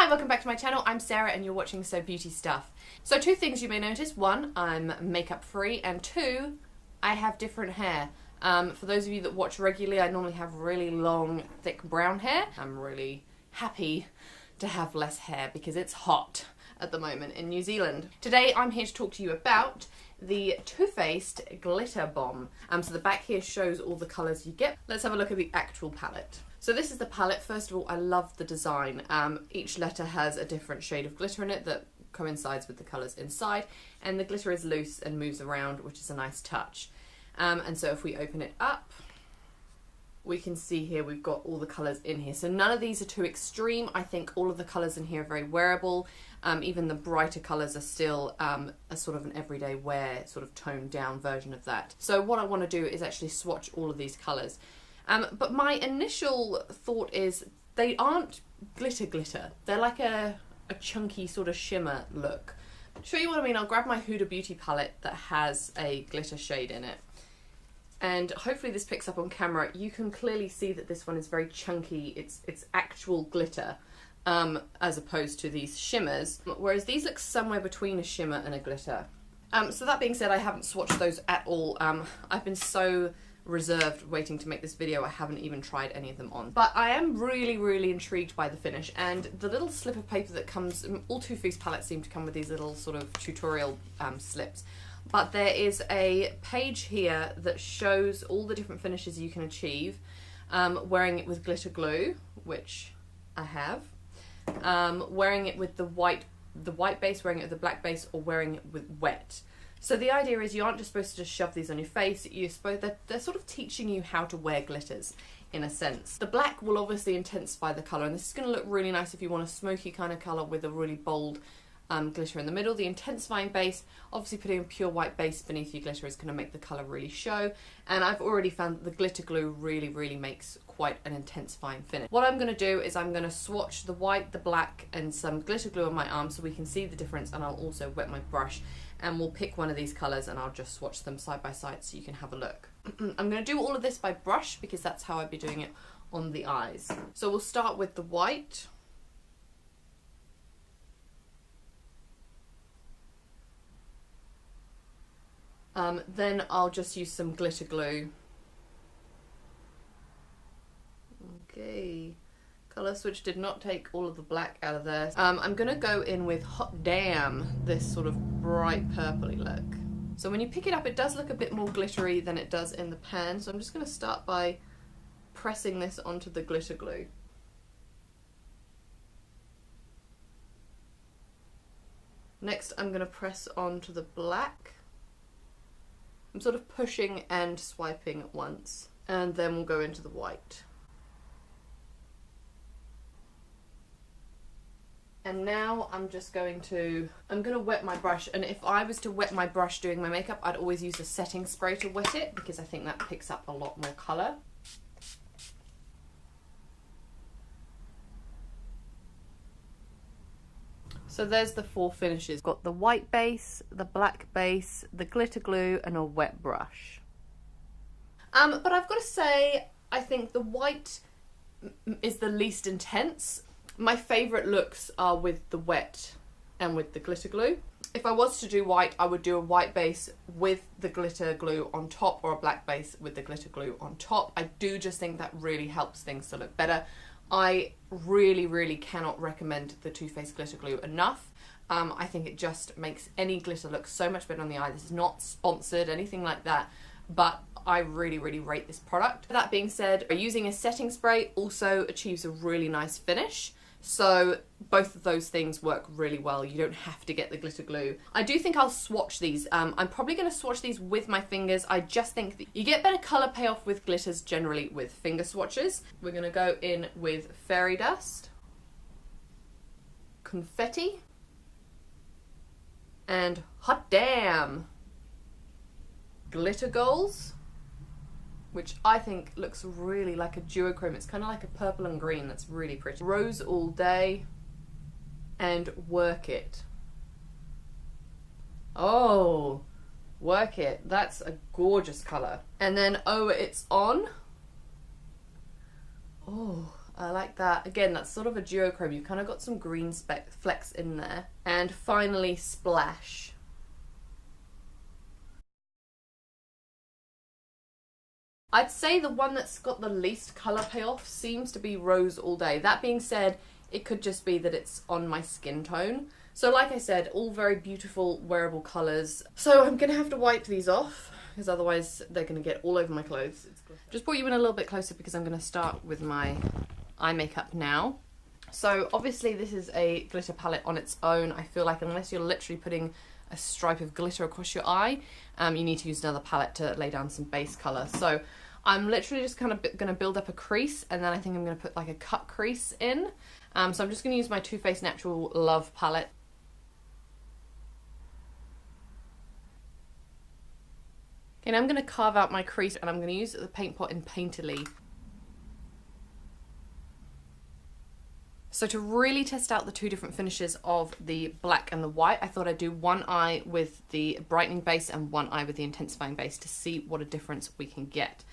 Hi, welcome back to my channel. I'm Sarah and you're watching So Beauty Stuff. So two things you may notice. One, I'm makeup free, and two, I have different hair. For those of you that watch regularly, I normally have really long, thick brown hair. I'm really happy to have less hair because it's hot at the moment in New Zealand. Today I'm here to talk to you about the Too Faced Glitter Bomb. So the back here shows all the colours you get. Let's have a look at the actual palette. So this is the palette. First of all, I love the design. Each letter has a different shade of glitter in it that coincides with the colours inside, and the glitter is loose and moves around, which is a nice touch. And so if we open it up, we can see here we've got all the colours in here. So none of these are too extreme. I think all of the colours in here are very wearable. Even the brighter colours are still a sort of an everyday wear, sort of toned down version of that. So what I want to do is actually swatch all of these colours. But my initial thought is they aren't glitter. They're like a chunky sort of shimmer look. To show you what I mean, I'll grab my Huda Beauty palette that has a glitter shade in it. And hopefully this picks up on camera. You can clearly see that this one is very chunky. It's actual glitter as opposed to these shimmers. Whereas these look somewhere between a shimmer and a glitter. So that being said, I haven't swatched those at all. I've been so reserved waiting to make this video, I haven't even tried any of them on. But I am really intrigued by the finish, and the little slip of paper that comes, all Too Faced palettes seem to come with these little sort of tutorial slips. But there is a page here that shows all the different finishes you can achieve wearing it with glitter glue, which I have, wearing it with the white base, wearing it with the black base, or wearing it with wet. So the idea is you aren't just supposed to just shove these on your face, they're sort of teaching you how to wear glitters in a sense. The black will obviously intensify the colour, and this is going to look really nice if you want a smoky kind of colour with a really bold glitter in the middle. The intensifying base, obviously putting a pure white base beneath your glitter is going to make the colour really show, and I've already found that the glitter glue really makes quite an intensifying finish. What I'm going to do is I'm going to swatch the white, the black and some glitter glue on my arm so we can see the difference, and I'll also wet my brush and we'll pick one of these colours and I'll just swatch them side by side so you can have a look. I'm going to do all of this by brush because that's how I'd be doing it on the eyes. So we'll start with the white. Then I'll just use some glitter glue. Okay, colour switch did not take all of the black out of there. I'm going to go in with Hot Damn, this sort of bright purpley look. So when you pick it up, it does look a bit more glittery than it does in the pan, so I'm just going to start by pressing this onto the glitter glue. Next I'm going to press onto the black. I'm sort of pushing and swiping at once, and then we'll go into the white. And now I'm going to wet my brush, and if I was to wet my brush doing my makeup, I'd always use a setting spray to wet it because I think that picks up a lot more colour. So there's the four finishes. Got the white base, the black base, the glitter glue and a wet brush. But I've got to say, I think the white is the least intense. My favourite looks are with the wet and with the glitter glue. If I was to do white, I would do a white base with the glitter glue on top, or a black base with the glitter glue on top. I do just think that really helps things to look better. I really cannot recommend the Too Faced glitter glue enough. I think it just makes any glitter look so much better on the eye. This is not sponsored, anything like that, but I really rate this product. That being said, using a setting spray also achieves a really nice finish. So both of those things work really well. You don't have to get the glitter glue. I do think I'll swatch these. I'm probably going to swatch these with my fingers. I just think that you get better colour payoff with glitters generally with finger swatches. We're going to go in with Fairy Dust, Confetti, and Hot Damn. Glitter Goals, which I think looks really like a duochrome. It's kind of like a purple and green. That's really pretty. Rose All Day, and Work It. Oh, Work It. That's a gorgeous colour. And then Oh It's On. Oh, I like that. Again, that's sort of a duochrome. You've kind of got some green flecks in there. And finally, Splash. I'd say the one that's got the least colour payoff seems to be Rose All Day. That being said, it could just be that it's on my skin tone. So like I said, all very beautiful wearable colours. So I'm going to have to wipe these off, because otherwise they're going to get all over my clothes. Just brought you in a little bit closer because I'm going to start with my eye makeup now. So obviously this is a glitter palette on its own. I feel like unless you're literally putting a stripe of glitter across your eye, you need to use another palette to lay down some base colour. So I'm literally just kind of going to build up a crease, and then I think I'm going to put like a cut crease in. So I'm just going to use my Too Faced Natural Love palette. Okay, now I'm going to carve out my crease, and I'm going to use the paint pot in Painterly. So to really test out the two different finishes of the black and the white, I thought I'd do one eye with the brightening base and one eye with the intensifying base to see what a difference we can get.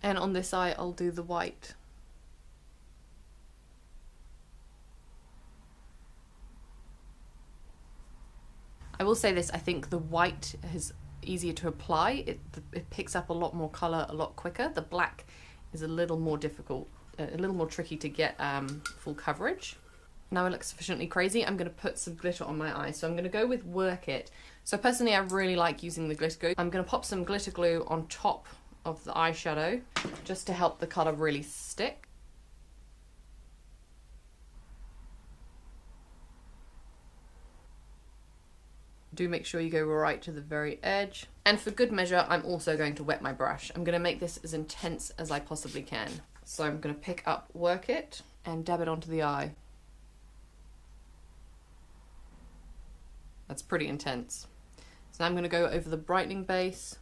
And on this eye, I'll do the white. I will say this, I think the white is easier to apply. It picks up a lot more colour a lot quicker. The black is a little more difficult, a little more tricky to get full coverage. Now I look sufficiently crazy, I'm going to put some glitter on my eye. So I'm going to go with Work It. So personally I really like using the glitter glue. I'm going to pop some glitter glue on top of the eyeshadow just to help the colour really stick. Do make sure you go right to the very edge. And for good measure, I'm also going to wet my brush. I'm going to make this as intense as I possibly can. So I'm going to pick up Work It and dab it onto the eye. That's pretty intense. So now I'm going to go over the brightening base.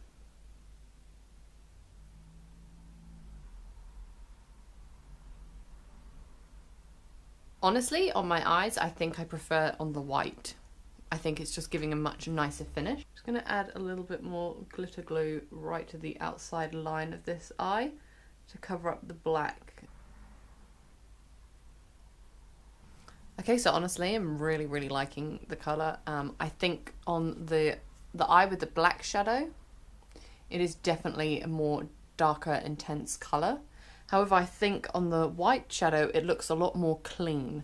Honestly, on my eyes, I think I prefer on the white. I think it's just giving a much nicer finish. Just going to add a little bit more glitter glue right to the outside line of this eye to cover up the black. Okay, so honestly, I'm really liking the colour. I think on the eye with the black shadow, it is definitely a more darker, intense colour. However, I think on the white shadow, it looks a lot more clean.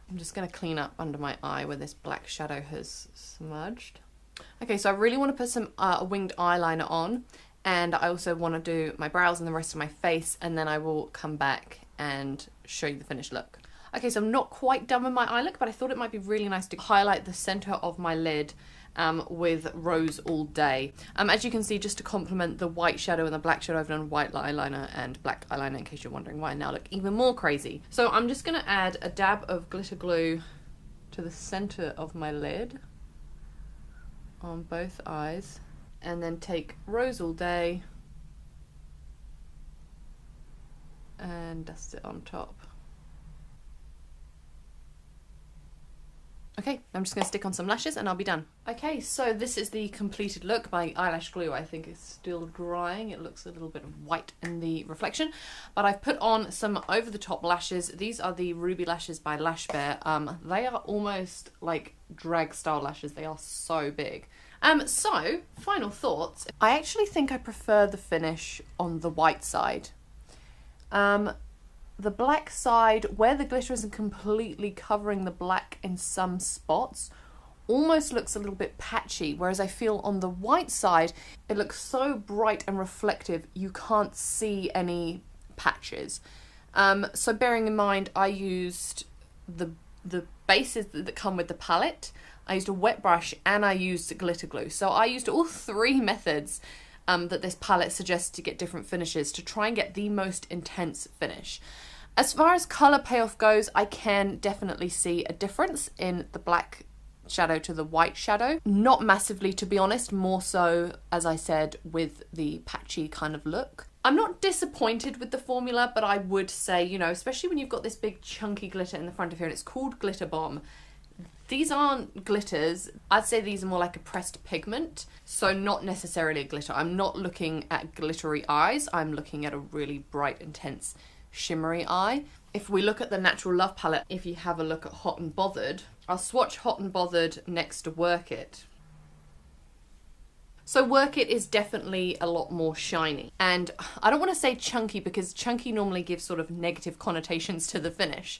I'm just going to clean up under my eye where this black shadow has smudged. Okay, so I really want to put some winged eyeliner on, and I also want to do my brows and the rest of my face, and then I will come back and show you the finished look. Okay, so I'm not quite done with my eye look, but I thought it might be really nice to highlight the centre of my lid with Rose All Day. As you can see, just to complement the white shadow and the black shadow, I've done white eyeliner and black eyeliner, in case you're wondering why I now look even more crazy. So I'm just going to add a dab of glitter glue to the centre of my lid on both eyes, and then take Rose All Day and dust it on top. Okay, I'm just going to stick on some lashes and I'll be done. Okay, so this is the completed look. My eyelash glue, I think, is still drying. It looks a little bit white in the reflection, but I've put on some over-the-top lashes. These are the Ruby Lashes by Lash Bear. They are almost like drag style lashes. They are so big. So, final thoughts. I actually think I prefer the finish on the white side. The black side, where the glitter isn't completely covering the black in some spots, almost looks a little bit patchy, whereas I feel on the white side, it looks so bright and reflective, you can't see any patches. So bearing in mind, I used the bases that come with the palette, I used a wet brush, and I used glitter glue. So I used all three methods that this palette suggests to get different finishes to try and get the most intense finish. As far as colour payoff goes, I can definitely see a difference in the black shadow to the white shadow. Not massively, to be honest, more so, as I said, with the patchy kind of look. I'm not disappointed with the formula, but I would say, you know, especially when you've got this big chunky glitter in the front of here and it's called Glitter Bomb, These aren't glitters. I'd say these are more like a pressed pigment, so not necessarily a glitter. I'm not looking at glittery eyes. I'm looking at a really bright, intense, shimmery eye. If we look at the Natural Love palette, if you have a look at Hot and Bothered, I'll swatch Hot and Bothered next to Work It. So Work It is definitely a lot more shiny. And I don't want to say chunky because chunky normally gives sort of negative connotations to the finish.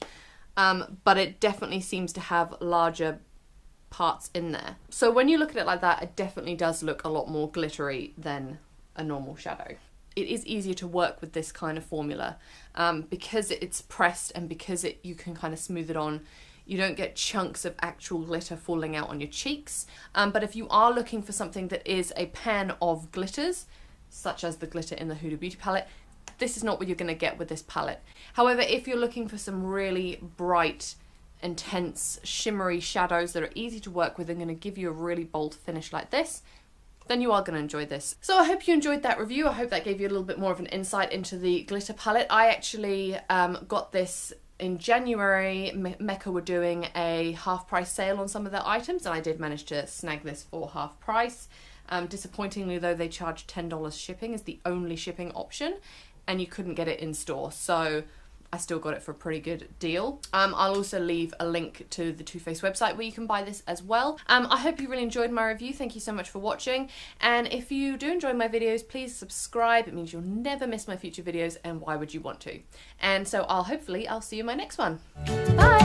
But it definitely seems to have larger parts in there. So when you look at it like that, it definitely does look a lot more glittery than a normal shadow. It is easier to work with this kind of formula because it's pressed and because you can kind of smooth it on. You don't get chunks of actual glitter falling out on your cheeks. But if you are looking for something that is a pan of glitters, such as the glitter in the Huda Beauty palette, this is not what you're going to get with this palette. However, if you're looking for some really bright, intense, shimmery shadows that are easy to work with and going to give you a really bold finish like this, then you are going to enjoy this. So I hope you enjoyed that review. I hope that gave you a little bit more of an insight into the glitter palette. I actually got this in January. Mecca were doing a half price sale on some of their items and I did manage to snag this for half price. Disappointingly though, they charged $10 shipping as the only shipping option and you couldn't get it in store, so I still got it for a pretty good deal. I'll also leave a link to the Too Faced website where you can buy this as well. I hope you really enjoyed my review. Thank you so much for watching. And if you do enjoy my videos, please subscribe. It means you'll never miss my future videos, and why would you want to? And so I'll see you in my next one. Bye!